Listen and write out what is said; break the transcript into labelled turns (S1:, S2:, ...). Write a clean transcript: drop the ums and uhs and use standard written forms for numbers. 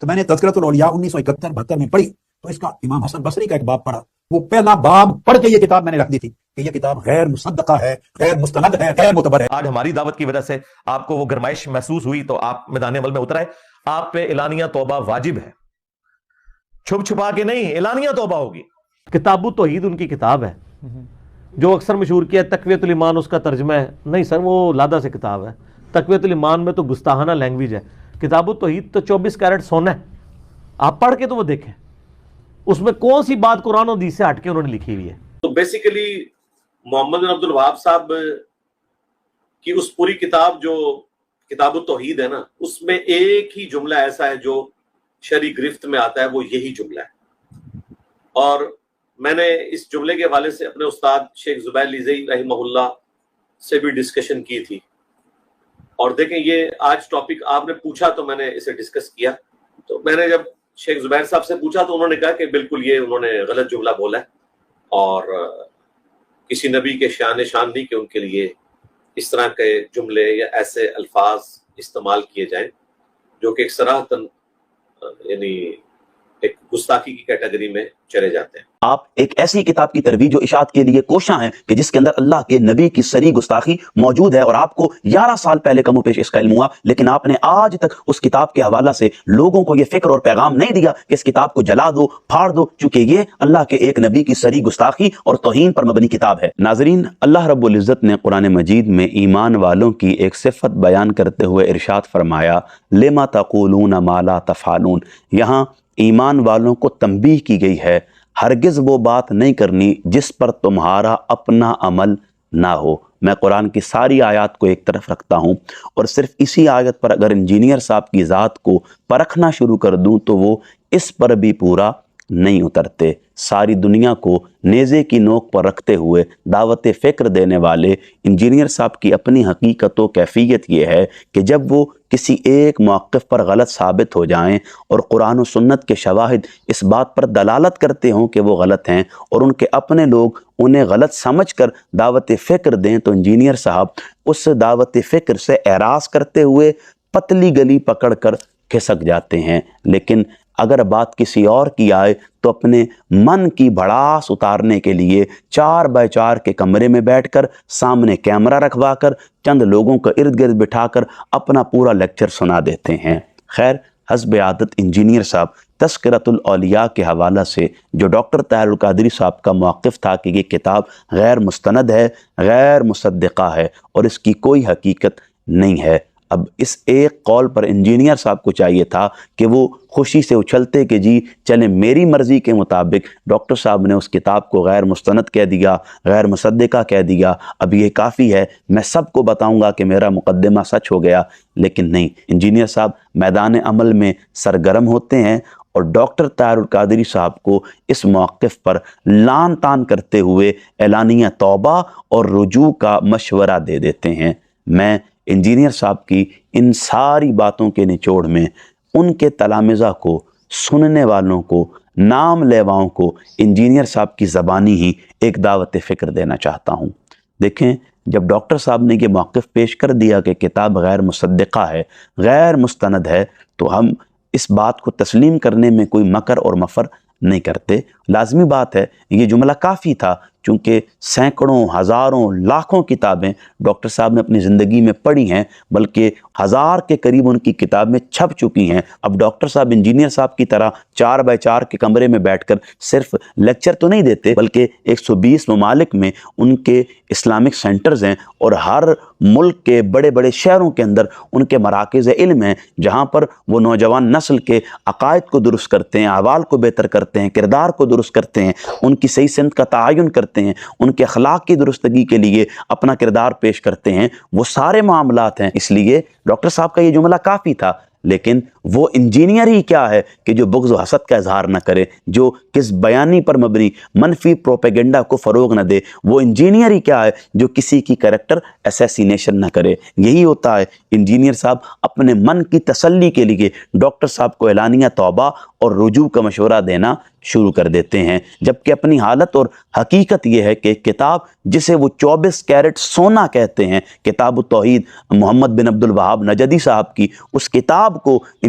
S1: تو میں نے تذکرۃ الاولیاء 1971-72 میں پڑھی تو اس کا امام حسن بصری کا ایک باب پڑھا. وہ پہلا باب پڑھ کے یہ کتاب میں نے رکھ دی تھی کہ یہ کتاب غیر مصدقہ ہے، غیر مستند ہے، غیر معتبر ہے.
S2: آج ہماری دعوت کی وجہ سے آپ کو وہ گرمائش محسوس ہوئی تو آپ میدان عمل میں اترائے. آپ پہ اعلانیہ توبہ واجب ہے، چھپ چھپا کے نہیں، اعلانیہ توبہ ہوگی.
S3: کتاب التوحید ان کی کتاب ہے جو اکثر مشہور کیا ہے تقویت الایمان اس کا ترجمہ ہے. نہیں سر، وہ لادہ سے کتاب ہے. تقویت الایمان میں تو گستاخانہ لینگویج ہے. کتاب التوحید تو 24 کیرٹ سونا ہے. آپ پڑھ کے تو وہ دیکھیں اس میں کون سی بات قرآن و حدیث سے ہٹ کے انہوں نے لکھی ہوئی ہے.
S4: تو بیسیکلی محمد بن عبد الوہاب صاحب کی اس پوری کتاب جو کتاب التوحید ہے نا، اس میں ایک ہی جملہ ایسا ہے جو شرعی گرفت میں آتا ہے، وہ یہی جملہ ہے. اور میں نے اس جملے کے حوالے سے اپنے استاد شیخ زبیر لیزئی رحمہ اللہ سے بھی ڈسکشن کی تھی. اور دیکھیں یہ آج ٹاپک آپ نے پوچھا تو میں نے اسے ڈسکس کیا. تو میں نے جب شیخ زبیر صاحب سے پوچھا تو انہوں نے کہا کہ بالکل یہ انہوں نے غلط جملہ بولا ہے اور کسی نبی کے شان نہیں کہ ان کے لیے اس طرح کے جملے یا ایسے الفاظ استعمال کیے جائیں جو کہ ایک صراحتاً یعنی ایک گستاخی کی کیٹیگری میں چلے جاتے ہیں.
S5: آپ ایک ایسی کتاب کی ترویج و اشاعت کے لیے کوشاں ہیں کہ جس کے اندر اللہ کے نبی کی صریح گستاخی موجود ہے، اور آپ کو 11 سال پہلے کم و پیش اس کا علم ہوا، لیکن آپ نے آج تک اس کتاب کے حوالہ سے لوگوں کو یہ فکر اور پیغام نہیں دیا کہ اس کتاب کو جلا دو، پھاڑ دو، چونکہ یہ اللہ کے ایک نبی کی صریح گستاخی اور توہین پر مبنی کتاب ہے. ناظرین، اللہ رب العزت نے قرآن مجید میں ایمان والوں کی ایک صفت بیان کرتے ہوئے ارشاد فرمایا لما تقولون ما لا تفعلون. یہاں ایمان والوں کو تنبیہ کی گئی ہے، ہرگز وہ بات نہیں کرنی جس پر تمہارا اپنا عمل نہ ہو. میں قرآن کی ساری آیات کو ایک طرف رکھتا ہوں اور صرف اسی آیت پر اگر انجینئر صاحب کی ذات کو پرکھنا شروع کر دوں تو وہ اس پر بھی پورا نہیں اترتے. ساری دنیا کو نیزے کی نوک پر رکھتے ہوئے دعوت فکر دینے والے انجینئر صاحب کی اپنی حقیقت و کیفیت یہ ہے کہ جب وہ کسی ایک موقف پر غلط ثابت ہو جائیں اور قرآن و سنت کے شواہد اس بات پر دلالت کرتے ہوں کہ وہ غلط ہیں اور ان کے اپنے لوگ انہیں غلط سمجھ کر دعوت فکر دیں تو انجینئر صاحب اس دعوت فکر سے اعراض کرتے ہوئے پتلی گلی پکڑ کر کھسک جاتے ہیں. لیکن اگر بات کسی اور کی آئے تو اپنے من کی بھڑاس اتارنے کے لیے 4x4 کے کمرے میں بیٹھ کر سامنے کیمرہ رکھوا کر چند لوگوں کو ارد گرد بٹھا کر اپنا پورا لیکچر سنا دیتے ہیں. خیر، حسب عادت انجینئر صاحب تذکرۃ الاولیاء کے حوالہ سے جو ڈاکٹر طاہر القادری صاحب کا موقف تھا کہ یہ کتاب غیر مستند ہے، غیر مصدقہ ہے اور اس کی کوئی حقیقت نہیں ہے، اب اس ایک قول پر انجینئر صاحب کو چاہیے تھا کہ وہ خوشی سے اچھلتے کہ جی چلیں میری مرضی کے مطابق ڈاکٹر صاحب نے اس کتاب کو غیر مستند کہہ دیا، غیر مصدقہ کہہ دیا، اب یہ کافی ہے، میں سب کو بتاؤں گا کہ میرا مقدمہ سچ ہو گیا. لیکن نہیں، انجینئر صاحب میدان عمل میں سرگرم ہوتے ہیں اور ڈاکٹر طاہر القادری صاحب کو اس موقف پر لان تان کرتے ہوئے اعلانیہ توبہ اور رجوع کا مشورہ دے دیتے ہیں. میں انجینئر صاحب کی ان ساری باتوں کے نچوڑ میں ان کے تلامذہ کو، سننے والوں کو، نام لیواؤں کو انجینئر صاحب کی زبانی ہی ایک دعوت فکر دینا چاہتا ہوں. دیکھیں، جب ڈاکٹر صاحب نے یہ موقف پیش کر دیا کہ کتاب غیر مصدقہ ہے، غیر مستند ہے، تو ہم اس بات کو تسلیم کرنے میں کوئی مکر اور مفر نہیں کرتے. لازمی بات ہے، یہ جملہ کافی تھا چونکہ سینکڑوں، ہزاروں، لاکھوں کتابیں ڈاکٹر صاحب نے اپنی زندگی میں پڑھی ہیں، بلکہ 1000 کے قریب ان کی کتابیں چھپ چکی ہیں. اب ڈاکٹر صاحب انجینئر صاحب کی طرح 4x4 کے کمرے میں بیٹھ کر صرف لیکچر تو نہیں دیتے، بلکہ 120 ممالک میں ان کے اسلامک سینٹرز ہیں اور ہر ملک کے بڑے بڑے شہروں کے اندر ان کے مراکز علم ہیں جہاں پر وہ نوجوان نسل کے عقائد کو درست کرتے ہیں، احوال کو بہتر کرتے ہیں، کردار کو درست کرتے ہیں، ان کی صحیح سمت کا تعین کرتے ہیں، ان کے اخلاق کی درستگی کے لیے اپنا کردار پیش کرتے ہیں. وہ سارے معاملات ہیں. اس لیے ڈاکٹر صاحب کا یہ جملہ کافی تھا. لیکن وہ انجینئر ہی کیا ہے کہ جو بغض و حسد کا اظہار نہ کرے، جو کس بیانی پر مبنی منفی پروپیگنڈا کو فروغ نہ دے. وہ انجینئر ہی کیا ہے جو کسی کی کریکٹر اسیسینیشن نہ کرے. یہی ہوتا ہے انجینئر صاحب اپنے من کی تسلی کے لیے ڈاکٹر صاحب کو اعلانیہ توبہ اور رجوع کا مشورہ دینا شروع کر دیتے ہیں، جبکہ اپنی حالت اور حقیقت یہ ہے کہ کتاب جسے وہ 24 کیرٹ سونا کہتے ہیں، کتاب التوحید محمد بن عبد الوہاب نجدی صاحب کی، اس کتاب کو